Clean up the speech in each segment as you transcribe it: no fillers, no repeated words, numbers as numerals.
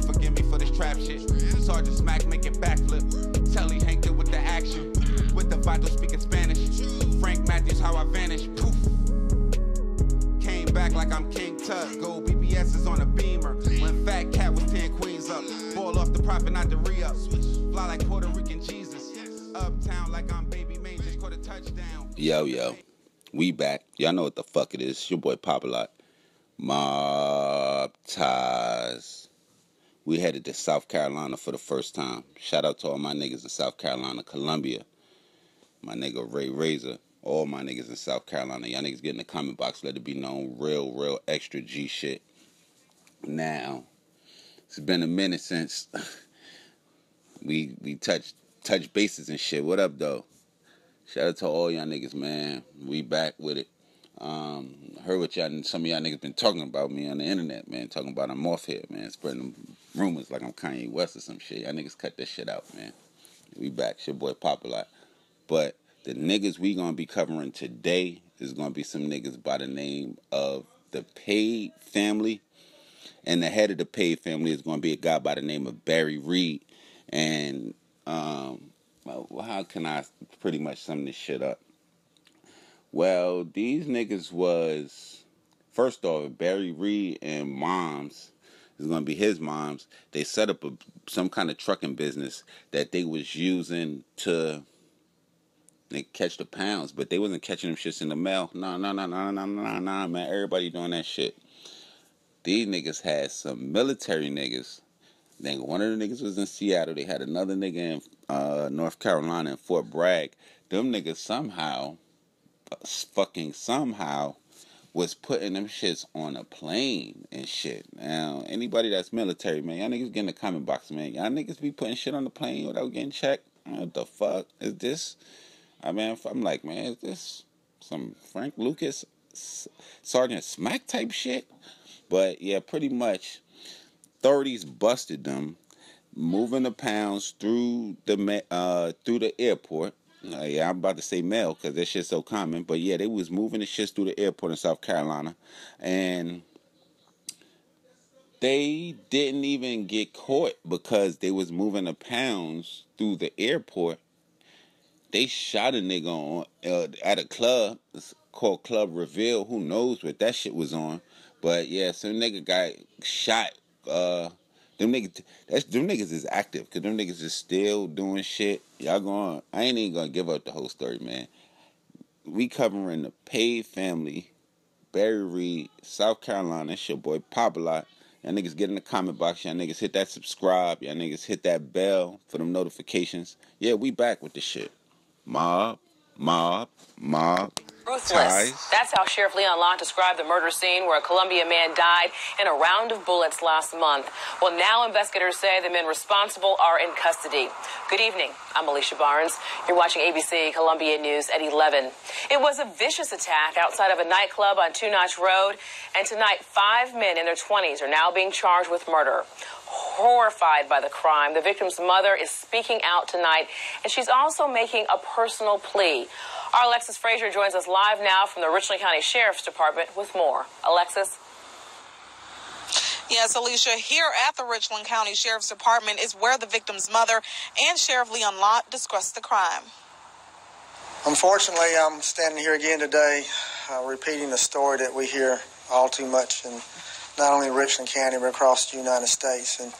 Lord forgive me for this trap shit. Sergeant Smack make it backflip. Telly Hank did with the action. With the vital speaking Spanish. Frank Matthews how I vanish. Poof. Came back like I'm King Tut. Gold BBS is on a beamer. When Fat Cat was 10 queens up. Ball off the profit, not the re-up. Fly like Puerto Rican Jesus. Uptown like I'm Baby Maine. Just caught a touchdown. Yo. We back. Y'all know what the fuck it is. It's your boy Popalot. Mobb ties. We headed to South Carolina for the first time. Shout out to all my niggas in South Carolina, Columbia. My nigga Ray Razor. All my niggas in South Carolina. Y'all niggas get in the comment box. Let it be known. Real extra G shit. Now, it's been a minute since we touched bases and shit. What up, though? Shout out to all y'all niggas, man. We back with it. Heard what some of y'all niggas been talking about me on the internet, man. Talking about I'm off here, man. Spreading rumors like I'm Kanye West or some shit. Y'all niggas cut that shit out, man. We back. It's your boy Popalot. But the niggas we gonna be covering today is gonna be some niggas by the name of the Paid family. And the head of the Paid family is gonna be a guy by the name of Barry Reed. And well, how can I pretty much sum this shit up? Well, these niggas was, first off, Barry Reed and moms, is going to be his moms, they set up some kind of trucking business that they was using to catch the pounds, but they wasn't catching them shits in the mail. Nah, man, everybody doing that shit. These niggas had some military niggas. Then one of the niggas was in Seattle. They had another nigga in North Carolina in Fort Bragg. Them niggas somehow was putting them shits on a plane and shit. Now, anybody that's military, man, y'all niggas get in the comment box, man. Y'all niggas be putting shit on the plane without getting checked. What the fuck is this? I mean, I'm like, man, is this some Frank Lucas, Sergeant Smack type shit? But yeah, pretty much. Authorities busted them moving the pounds through the airport. Yeah, I'm about to say mail because that shit's so common. But yeah, they was moving the shit through the airport in South Carolina. And they didn't even get caught because they was moving the pounds through the airport. They shot a nigga on at a club. It's called Club Reveal. Who knows what that shit was on. But yeah, some nigga got shot. Them niggas is active because them niggas is still doing shit. I ain't even gonna give up the whole story, man. We covering the Paid family, Barry Reed, South Carolina. It's your boy Popalot. Y'all niggas get in the comment box. Y'all niggas hit that subscribe. Y'all niggas hit that bell for them notifications. Yeah, we back with the shit. Mobb. Ruthless. Ties. That's how Sheriff Leon Lott described the murder scene where a Columbia man died in a round of bullets last month. Well, now investigators say the men responsible are in custody. Good evening. I'm Alicia Barnes. You're watching ABC Columbia News at 11. It was a vicious attack outside of a nightclub on Two Notch Road. And tonight, 5 men in their 20s are now being charged with murder. Horrified by the crime, the victim's mother is speaking out tonight, and she's also making a personal plea. Our Alexis Frazier joins us live now from the Richland County Sheriff's Department with more. Alexis? Yes, Alicia, here at the Richland County Sheriff's Department is where the victim's mother and Sheriff Leon Lott discussed the crime. Unfortunately, I'm standing here again today repeating a story that we hear all too much in not only Richland County, but across the United States, and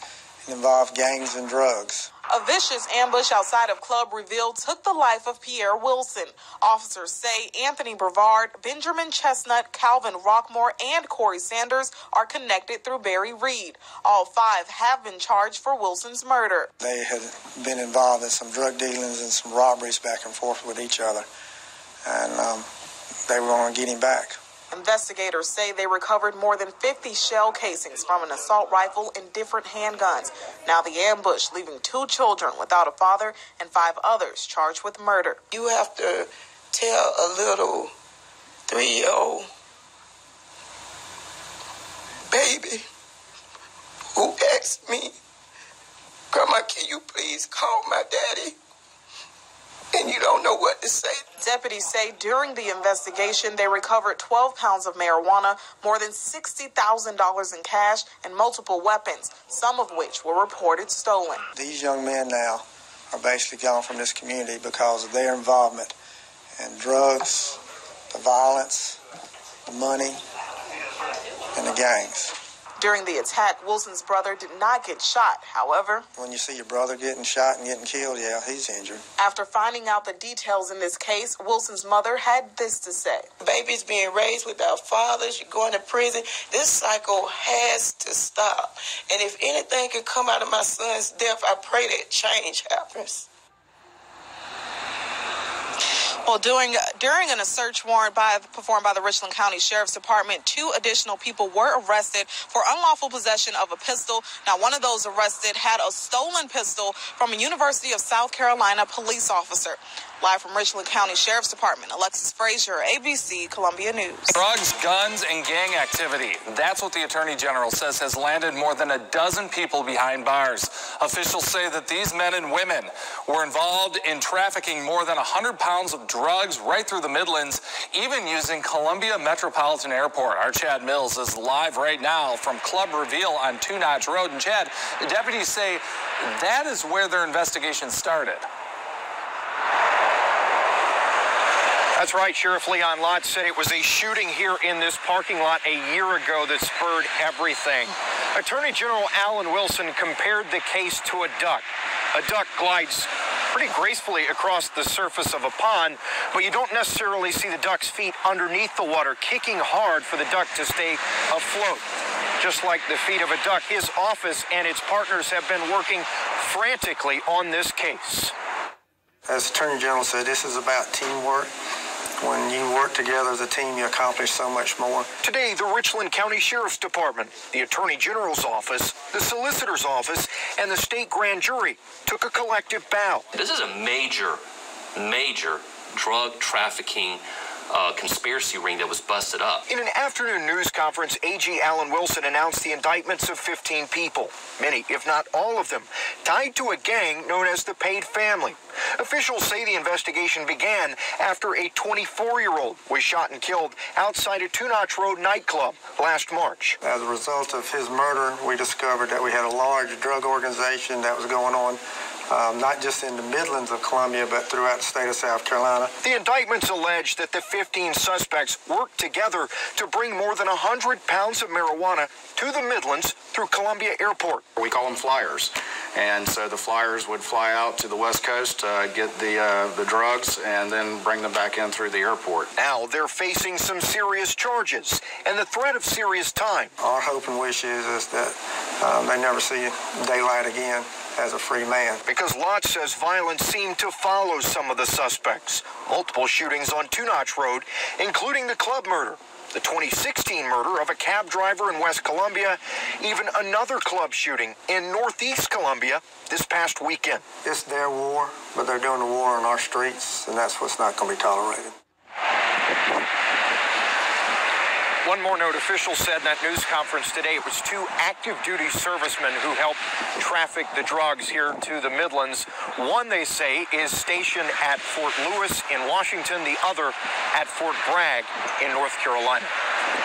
it involved gangs and drugs. A vicious ambush outside of Club Reveal took the life of Pierre Wilson. Officers say Anthony Brevard, Benjamin Chestnut, Calvin Rockmore, and Corey Sanders are connected through Barry Reed. All 5 have been charged for Wilson's murder. They had been involved in some drug dealings and some robberies back and forth with each other, and they were going to get him back. Investigators say they recovered more than 50 shell casings from an assault rifle and different handguns. Now the ambush leaving 2 children without a father and 5 others charged with murder. You have to tell a little 3-year-old baby who asked me, "Grandma, can you please call my daddy?" and you don't know what to say. Deputies say during the investigation, they recovered 12 pounds of marijuana, more than $60,000 in cash, and multiple weapons, some of which were reported stolen. These young men now are basically gone from this community because of their involvement in drugs, the violence, the money, and the gangs. During the attack, Wilson's brother did not get shot. However, when you see your brother getting shot and getting killed, yeah, he's injured. After finding out the details in this case, Wilson's mother had this to say. Babies being raised without fathers, you're going to prison. This cycle has to stop. And if anything could come out of my son's death, I pray that change happens. Well, during a search warrant performed by the Richland County Sheriff's Department, 2 additional people were arrested for unlawful possession of a pistol. Now, one of those arrested had a stolen pistol from a University of South Carolina police officer. Live from Richland County Sheriff's Department, Alexis Frazier, ABC, Columbia News. Drugs, guns, and gang activity. That's what the Attorney General says has landed more than a dozen people behind bars. Officials say that these men and women were involved in trafficking more than 100 pounds of drugs right through the Midlands, even using Columbia Metropolitan Airport. Our Chad Mills is live right now from Club Reveal on Two Notch Road. And Chad, deputies say that is where their investigation started. That's right. Sheriff Leon Lott said it was a shooting here in this parking lot a year ago that spurred everything. Attorney General Alan Wilson compared the case to a duck. A duck glides pretty gracefully across the surface of a pond, but you don't necessarily see the duck's feet underneath the water, kicking hard for the duck to stay afloat. Just like the feet of a duck, his office and its partners have been working frantically on this case. As Attorney General said, this is about teamwork. When you work together as a team, you accomplish so much more. Today, the Richland County Sheriff's Department, the Attorney General's office, the Solicitor's office, and the state grand jury took a collective bow. This is a major drug trafficking conspiracy ring that was busted up. In an afternoon news conference, AG Alan Wilson announced the indictments of 15 people, many, if not all of them, tied to a gang known as the Paid Family. Officials say the investigation began after a 24-year-old was shot and killed outside a Two Notch Road nightclub last March. As a result of his murder, we discovered that we had a large drug organization that was going on not just in the Midlands of Columbia, but throughout the state of South Carolina. The indictments allege that the 15 suspects worked together to bring more than 100 pounds of marijuana to the Midlands through Columbia Airport. We call them flyers. And so the flyers would fly out to the West Coast, get the drugs, and then bring them back in through the airport. Now they're facing some serious charges and the threat of serious time. Our hope and wish is that they never see daylight again as a free man. Because Lott says violence seemed to follow some of the suspects. Multiple shootings on Two Notch Road, including the club murder, the 2016 murder of a cab driver in West Columbia, even another club shooting in Northeast Columbia this past weekend. It's their war, but they're doing the war on our streets, and that's what's not going to be tolerated. One more note, officials said in that news conference today it was 2 active duty servicemen who helped traffic the drugs here to the Midlands. One, they say, is stationed at Fort Lewis in Washington, the other at Fort Bragg in North Carolina.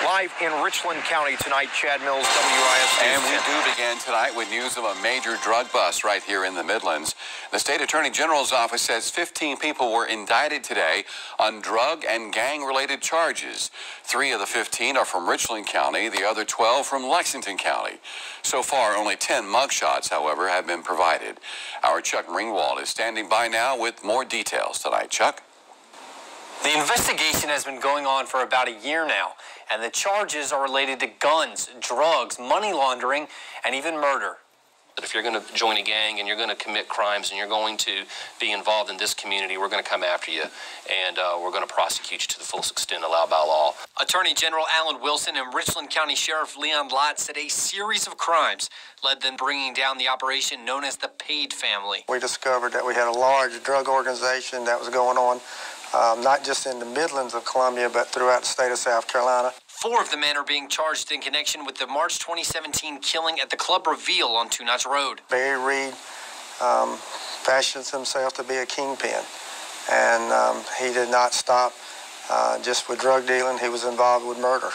Live in Richland County tonight, Chad Mills, WIS. And we do begin tonight with news of a major drug bust right here in the Midlands. The State Attorney General's office says 15 people were indicted today on drug and gang-related charges. 3 of the 15 are from Richland County, the other 12 from Lexington County. So far, only 10 mugshots, however, have been provided. Our Chuck Ringwald is standing by now with more details tonight. Chuck? The investigation has been going on for about a year now, and the charges are related to guns, drugs, money laundering, and even murder. But if you're going to join a gang and you're going to commit crimes and you're going to be involved in this community, we're going to come after you, and we're going to prosecute you to the fullest extent allowed by law. Attorney General Alan Wilson and Richland County Sheriff Leon Lott said a series of crimes led them bringing down the operation known as the Paid Family. We discovered that we had a large drug organization that was going on not just in the Midlands of Columbia, but throughout the state of South Carolina. 4 of the men are being charged in connection with the March 2017 killing at the Club Reveal on Two Notch Road. Barry Reed fashions himself to be a kingpin. and he did not stop just with drug dealing. He was involved with murder.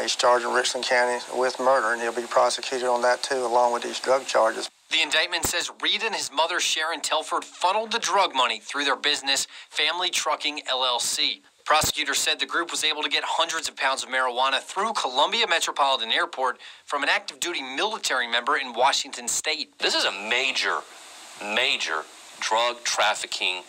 He's charged in Richland County with murder, and he'll be prosecuted on that too, along with these drug charges. The indictment says Reed and his mother, Sharon Telford, funneled the drug money through their business, Family Trucking LLC. Prosecutors said the group was able to get hundreds of pounds of marijuana through Columbia Metropolitan Airport from an active duty military member in Washington State. This is a major drug trafficking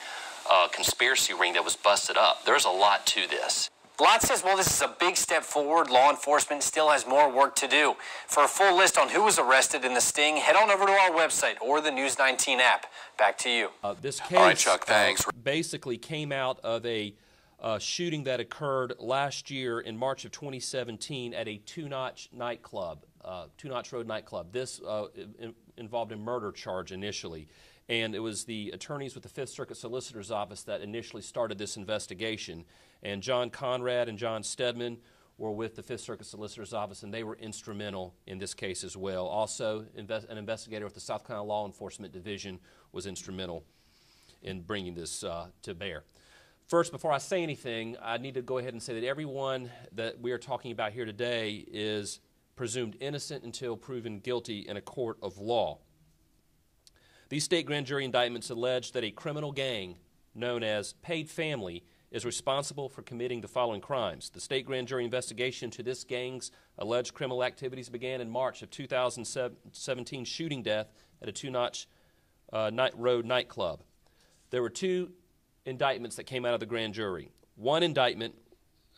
conspiracy ring that was busted up. There's a lot to this. Lott says, well, this is a big step forward. Law enforcement still has more work to do. For a full list on who was arrested in the sting, head on over to our website or the News 19 app. Back to you. This case All right, Chuck, thanks. Basically came out of a shooting that occurred last year in March of 2017 at a Two-Notch nightclub, Two-Notch Road nightclub. This involved a murder charge initially. And it was the attorneys with the Fifth Circuit Solicitor's Office that initially started this investigation. And John Conrad and John Stedman were with the Fifth Circuit Solicitor's Office, and they were instrumental in this case as well. Also, an investigator with the South Carolina Law Enforcement Division was instrumental in bringing this to bear. First, before I say anything, I need to go ahead and say that everyone that we are talking about here today is presumed innocent until proven guilty in a court of law. These state grand jury indictments allege that a criminal gang known as Paid Family is responsible for committing the following crimes. The state grand jury investigation into this gang's alleged criminal activities began in March of 2017 shooting death at a Two-Notch Road nightclub. There were two indictments that came out of the grand jury. One indictment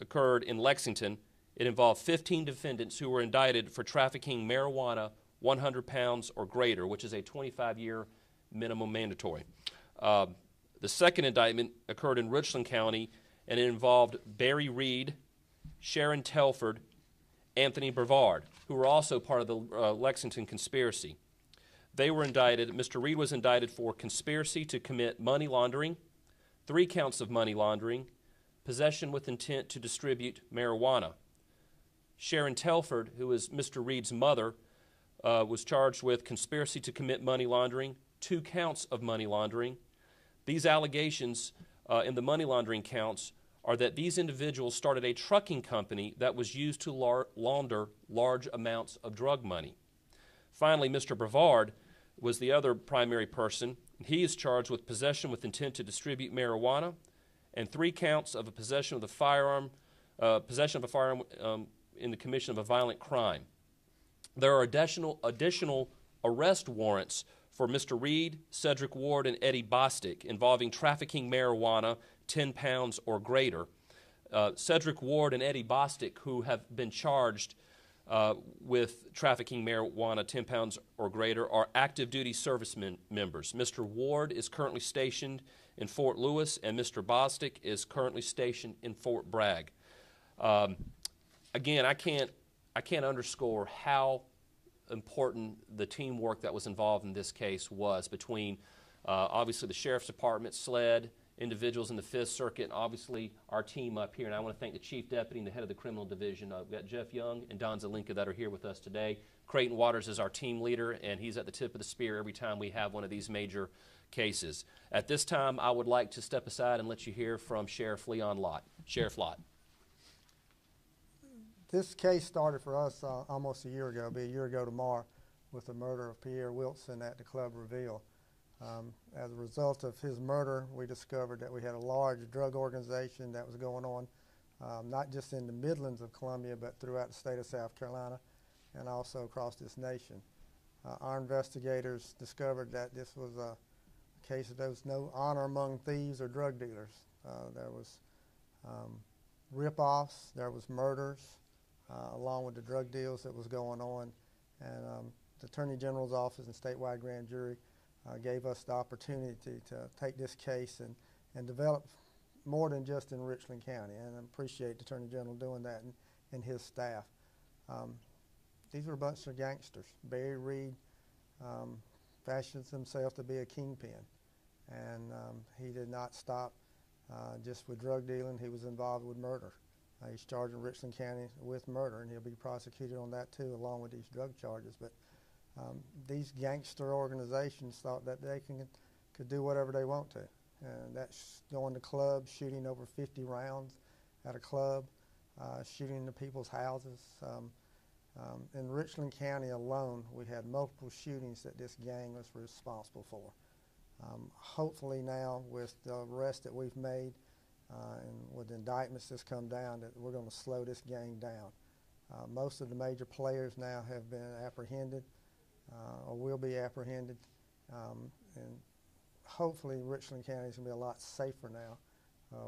occurred in Lexington. It involved 15 defendants who were indicted for trafficking marijuana 100 pounds or greater, which is a 25-year minimum mandatory. The second indictment occurred in Richland County, and it involved Barry Reed, Sharon Telford, Anthony Brevard, who were also part of the Lexington conspiracy. They were indicted. Mr. Reed was indicted for conspiracy to commit money laundering, 3 counts of money laundering, possession with intent to distribute marijuana. Sharon Telford, who is Mr. Reed's mother, was charged with conspiracy to commit money laundering, 2 counts of money laundering. These allegations in the money laundering counts are that these individuals started a trucking company that was used to launder large amounts of drug money. Finally, Mr. Brevard was the other primary person. He is charged with possession with intent to distribute marijuana and 3 counts of a possession of a firearm in the commission of a violent crime. There are additional arrest warrants for Mr. Reed, Cedric Ward, and Eddie Bostic involving trafficking marijuana 10 pounds or greater. Cedric Ward and Eddie Bostic, who have been charged with trafficking marijuana 10 pounds or greater, are active duty service members. Mr. Ward is currently stationed in Fort Lewis, and Mr. Bostic is currently stationed in Fort Bragg. Again, I can't underscore how important the teamwork that was involved in this case was between obviously the Sheriff's Department, SLED, individuals in the Fifth Circuit, and obviously our team up here. And I want to thank the Chief Deputy and the head of the Criminal Division. We've got Jeff Young and Don Zelinka that are here with us today. Creighton Waters is our team leader, and he's at the tip of the spear every time we have one of these major cases. At this time, I would like to step aside and let you hear from Sheriff Leon Lott. Sheriff Lott. This case started for us almost a year ago, it'll be a year ago tomorrow, with the murder of Pierre Wilson at the Club Reveal. As a result of his murder, we discovered that we had a large drug organization that was going on, not just in the Midlands of Columbia, but throughout the state of South Carolina and also across this nation. Our investigators discovered that this was a case that there was no honor among thieves or drug dealers. There was rip-offs, there was murders, along with the drug deals that was going on. And the Attorney General's Office and statewide grand jury gave us the opportunity to take this case and develop more than just in Richland County. And I appreciate the Attorney General doing that and his staff. These were a bunch of gangsters. Barry Reed fashions himself to be a kingpin. And he did not stop just with drug dealing. He was involved with murder. He's charged in Richland County with murder, and he'll be prosecuted on that too, along with these drug charges. But these gangster organizations thought that they could do whatever they want to, and that's going to clubs, shooting over 50 rounds at a club, shooting into people's houses. In Richland County alone, we had multiple shootings that this gang was responsible for. Hopefully now, with the arrest that we've made and with indictments that's come down, that we're going to slow this gang down. Most of the major players now have been apprehended or will be apprehended, and hopefully Richland County is going to be a lot safer now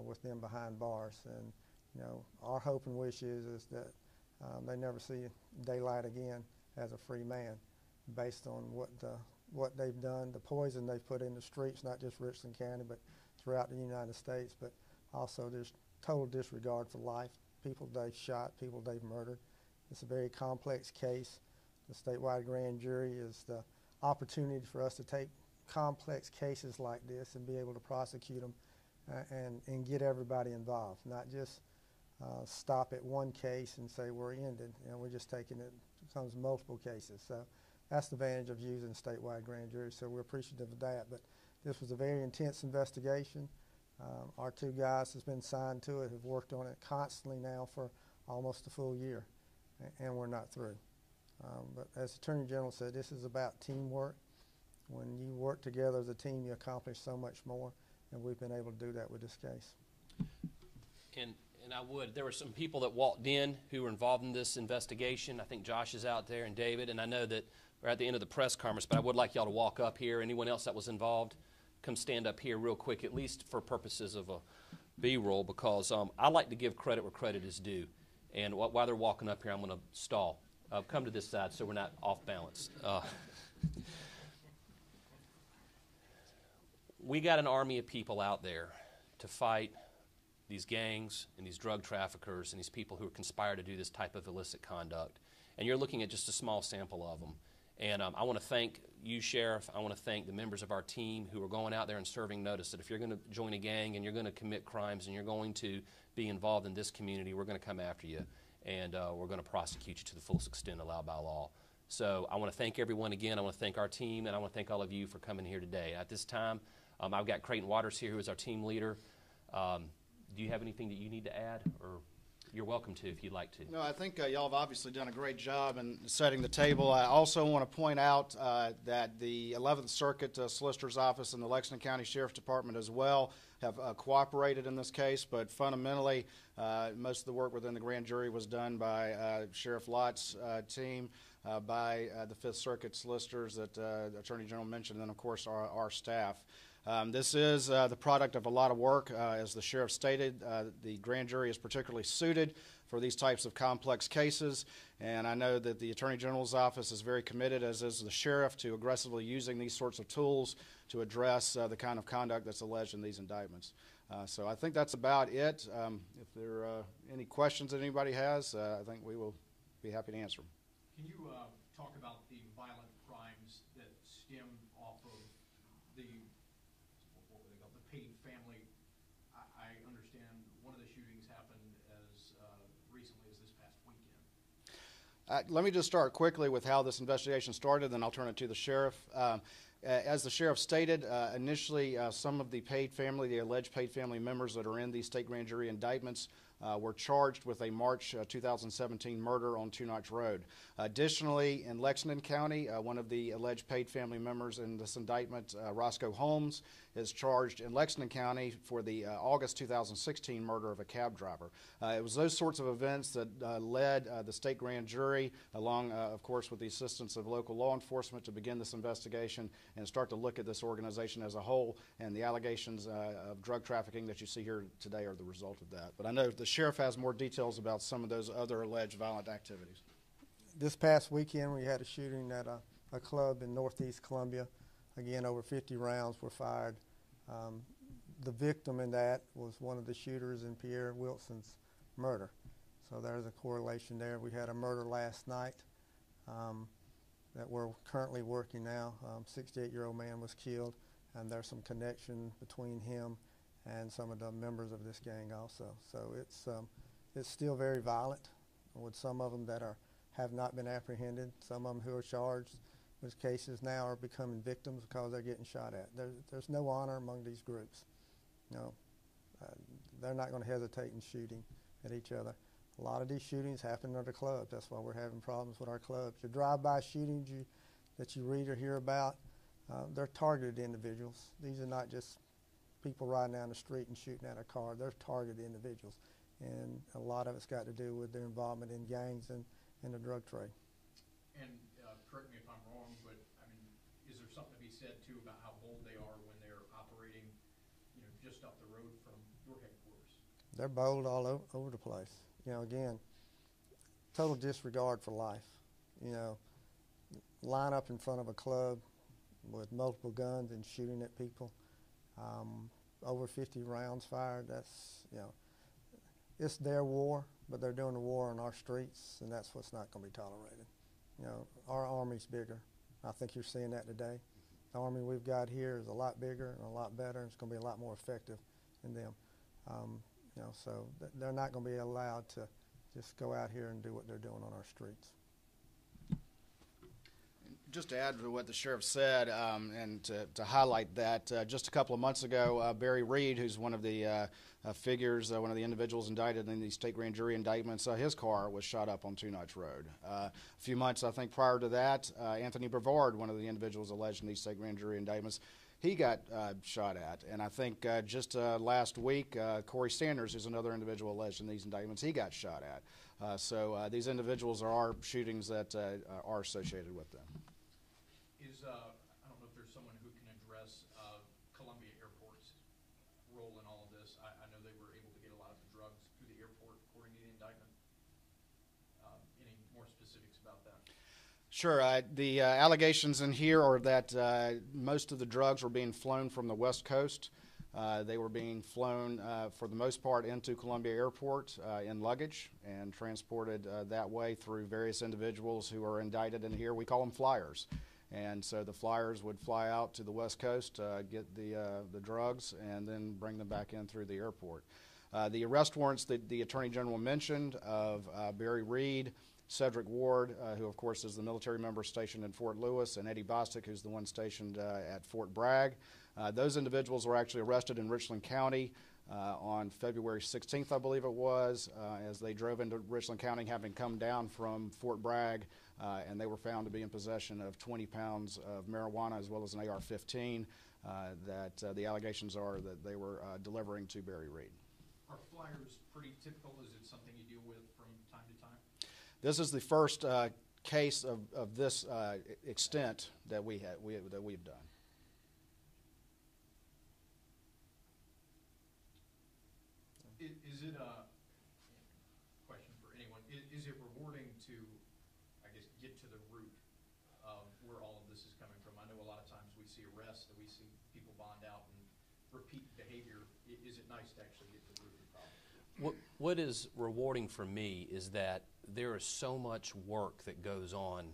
with them behind bars. And our hope and wish is that they never see daylight again as a free man, based on what they've done, the poison they've put in the streets, not just Richland County, but throughout the United States. But also there's total disregard for life, people they've shot, people they've murdered. It's a very complex case. The statewide grand jury is the opportunity for us to take complex cases like this and be able to prosecute them and get everybody involved, not just stop at one case and say we're ended. We're just taking it becomes multiple cases. So that's the advantage of using statewide grand jury. So we're appreciative of that. But this was a very intense investigation. Our 2 guys has been signed to it, have worked on it constantly now for almost a full year, and we're not through. But as the Attorney General said, this is about teamwork. When you work together as a team, you accomplish so much more, and we've been able to do that with this case. And there were some people that walked in who were involved in this investigation. I think Josh is out there and David, and I know that we're at the end of the press conference, but I would like y'all to walk up here. Anyone else that was involved, come stand up here real quick, at least for purposes of a B-roll, because I like to give credit where credit is due. And while they're walking up here, I'm going to stall. Come to this side so we're not off balance. We got an army of people out there to fight these gangs and these drug traffickers and these people who conspire to do this type of illicit conduct. And you're looking at just a small sample of them. And I want to thank you, Sheriff. I want to thank the members of our team who are going out there and serving notice that if you're going to join a gang and you're going to commit crimes and you're going to be involved in this community, we're going to come after you. And we're going to prosecute you to the fullest extent allowed by law. So I want to thank everyone again. I want to thank our team, and I want to thank all of you for coming here today. At this time, I've got Creighton Waters here, who is our team leader. Do you have anything that you need to add, or you're welcome to if you'd like to? No, I think y'all have obviously done a great job in setting the table. I also want to point out that the 11th Circuit Solicitor's Office and the Lexington County Sheriff's Department as well have cooperated in this case, but fundamentally most of the work within the grand jury was done by Sheriff Lott's team, by the 5th Circuit solicitors that the Attorney General mentioned, and then of course our staff. This is the product of a lot of work. As the sheriff stated, the grand jury is particularly suited for these types of complex cases, and I know that the Attorney General's office is very committed, as is the sheriff, to aggressively using these sorts of tools to address the kind of conduct that's alleged in these indictments. So I think that's about it. If there are any questions that anybody has, I think we will be happy to answer them. Can you talk about the violent crimes that stem off of the paid family? I understand one of the shootings happened as recently as this past weekend. Let me just start quickly with how this investigation started, then I'll turn it to the sheriff. As the sheriff stated, initially some of the alleged paid family members that are in the state grand jury indictments were charged with a March 2017 murder on Two Notch Road. Additionally, in Lexington County, one of the alleged paid family members in this indictment, Roscoe Holmes, is charged in Lexington County for the August 2016 murder of a cab driver. It was those sorts of events that led the state grand jury, along, of course, with the assistance of local law enforcement, to begin this investigation and start to look at this organization as a whole, and the allegations of drug trafficking that you see here today are the result of that. But I know the sheriff has more details about some of those other alleged violent activities. This past weekend we had a shooting at a club in northeast Columbia. Again, over 50 rounds were fired. The victim in that was one of the shooters in Pierre Wilson's murder. So there's a correlation there. We had a murder last night that we're currently working now. 68-year-old man was killed, and there's some connection between him and some of the members of this gang also. So it's still very violent, with some of them that have not been apprehended. Some of them who are charged with cases now are becoming victims because they're getting shot at. There's no honor among these groups. they're not going to hesitate in shooting at each other. A lot of these shootings happen under clubs. That's why we're having problems with our clubs. The drive-by shootings that you read or hear about, they're targeted individuals. These are not just people riding down the street and shooting at a car. They're targeted individuals. And a lot of it's got to do with their involvement in gangs and the drug trade. And correct me if I'm wrong, but I mean, is there something to be said too about how bold they are when they're operating, just up the road from your headquarters? They're bold all over the place. Again, total disregard for life. Line up in front of a club with multiple guns and shooting at people. Over 50 rounds fired. That's, it's their war, but they're doing the war on our streets, and that's what's not going to be tolerated. Our Army's bigger. I think you're seeing that today. The Army we've got here is a lot bigger and a lot better, and it's going to be a lot more effective than them. So they're not going to be allowed to just go out here and do what they're doing on our streets. Just to add to what the sheriff said, and to highlight that, just a couple of months ago, Barry Reed, who's one of the figures, one of the individuals indicted in the state grand jury indictments, his car was shot up on Two Notch Road. A few months, I think, prior to that, Anthony Brevard, one of the individuals alleged in these state grand jury indictments, he got shot at. And I think just last week, Corey Sanders, who's another individual alleged in these indictments, he got shot at. So these individuals are shootings that are associated with them. I don't know if there's someone who can address Columbia Airport's role in all of this. I know they were able to get a lot of the drugs through the airport, according to the indictment. Any more specifics about that? Sure. The allegations in here are that most of the drugs were being flown from the West Coast. They were being flown, for the most part, into Columbia Airport in luggage and transported that way through various individuals who are indicted in here. We call them flyers. And so the flyers would fly out to the West Coast, get the drugs, and then bring them back in through the airport. The arrest warrants that the Attorney General mentioned of Barry Reed, Cedric Ward, who of course is the military member stationed in Fort Lewis, and Eddie Bostic, who's the one stationed at Fort Bragg. Those individuals were actually arrested in Richland County on February 16th, I believe it was, as they drove into Richland County, having come down from Fort Bragg, and they were found to be in possession of 20 pounds of marijuana as well as an AR-15 that the allegations are that they were delivering to Barry Reed. Are flyers pretty typical? Is it something you deal with from time to time? This is the first case of this extent that we've done. Is it a question for anyone? Is it rewarding to, I guess, get to the root of where all of this is coming from? I know a lot of times we see arrests, that we see people bond out and repeat behavior. Is it nice to actually get to the root of the problem? What is rewarding for me is that there is so much work that goes on,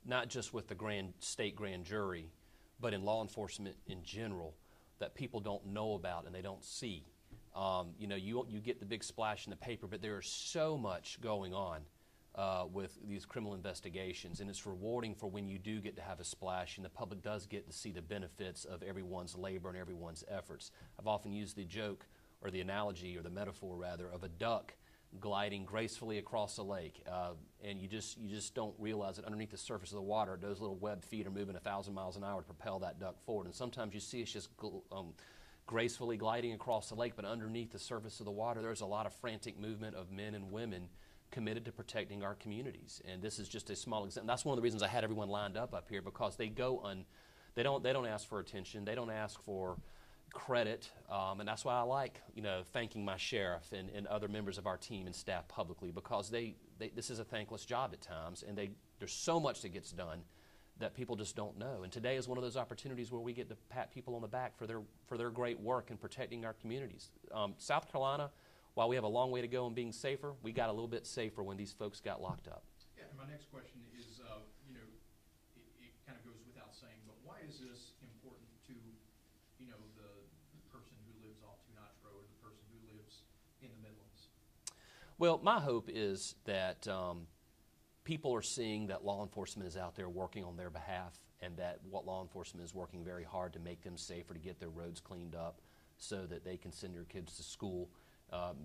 not just with the state grand jury, but in law enforcement in general, that people don't know about and they don't see. You get the big splash in the paper, but there is so much going on with these criminal investigations, and it's rewarding for when you do get to have a splash and the public does get to see the benefits of everyone's labor and everyone's efforts. I've often used the joke, or the analogy, or the metaphor rather, of a duck gliding gracefully across a lake, and you just don't realize that underneath the surface of the water, those little webbed feet are moving 1,000 miles an hour to propel that duck forward, and sometimes you see it's just gracefully gliding across the lake, but underneath the surface of the water, there's a lot of frantic movement of men and women committed to protecting our communities. And this is just a small example. That's one of the reasons I had everyone lined up here, because they they don't ask for attention, they don't ask for credit, and that's why I like thanking my sheriff and other members of our team and staff publicly, because this is a thankless job at times, and there's so much that gets done that people just don't know. And today is one of those opportunities where we get to pat people on the back for their great work in protecting our communities. South Carolina, while we have a long way to go in being safer, we got a little bit safer when these folks got locked up. Yeah, and my next question is, it kind of goes without saying, but why is this important to, the person who lives off Two Notch Road, or the person who lives in the Midlands? Well, my hope is that people are seeing that law enforcement is out there working on their behalf, and that what law enforcement is working very hard to make them safer, to get their roads cleaned up, so that they can send their kids to school,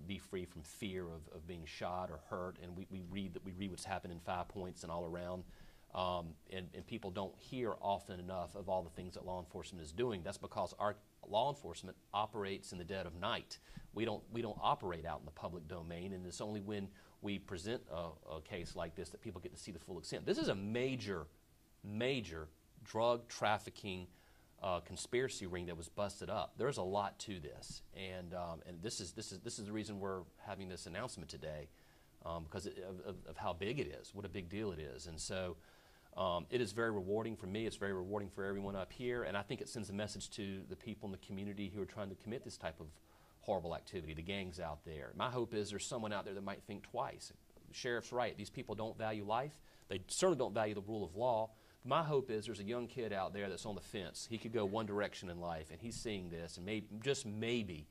be free from fear of being shot or hurt. And we read what's happened in 5 Points and all around. And people don't hear often enough of all the things that law enforcement is doing. That's because our law enforcement operates in the dead of night. We don't operate out in the public domain, and it's only when we present a case like this that people get to see the full extent. This is a major drug trafficking conspiracy ring that was busted up. There's a lot to this, and this is the reason we're having this announcement today, because of how big it is, what a big deal it is. And so it is very rewarding for me. It's very rewarding for everyone up here, and I think it sends a message to the people in the community who are trying to commit this type of horrible activity, the gangs out there. My hope is there's someone out there that might think twice. The sheriff's right. These people don't value life. They certainly don't value the rule of law. My hope is there's a young kid out there that's on the fence. He could go one direction in life, and he's seeing this, and maybe, just maybe,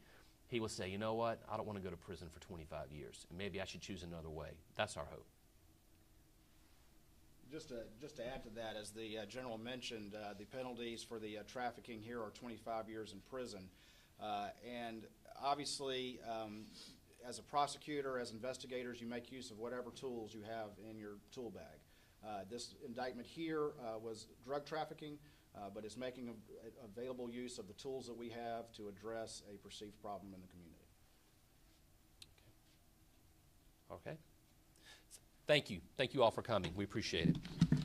he will say, you know what, I don't want to go to prison for 25 years, and maybe I should choose another way. That's our hope. Just to add to that, as the general mentioned, the penalties for the trafficking here are 25 years in prison. And obviously, as a prosecutor, as investigators, you make use of whatever tools you have in your tool bag. This indictment here was drug trafficking, but it's making available use of the tools that we have to address a perceived problem in the community. Okay. Thank you. Thank you all for coming. We appreciate it.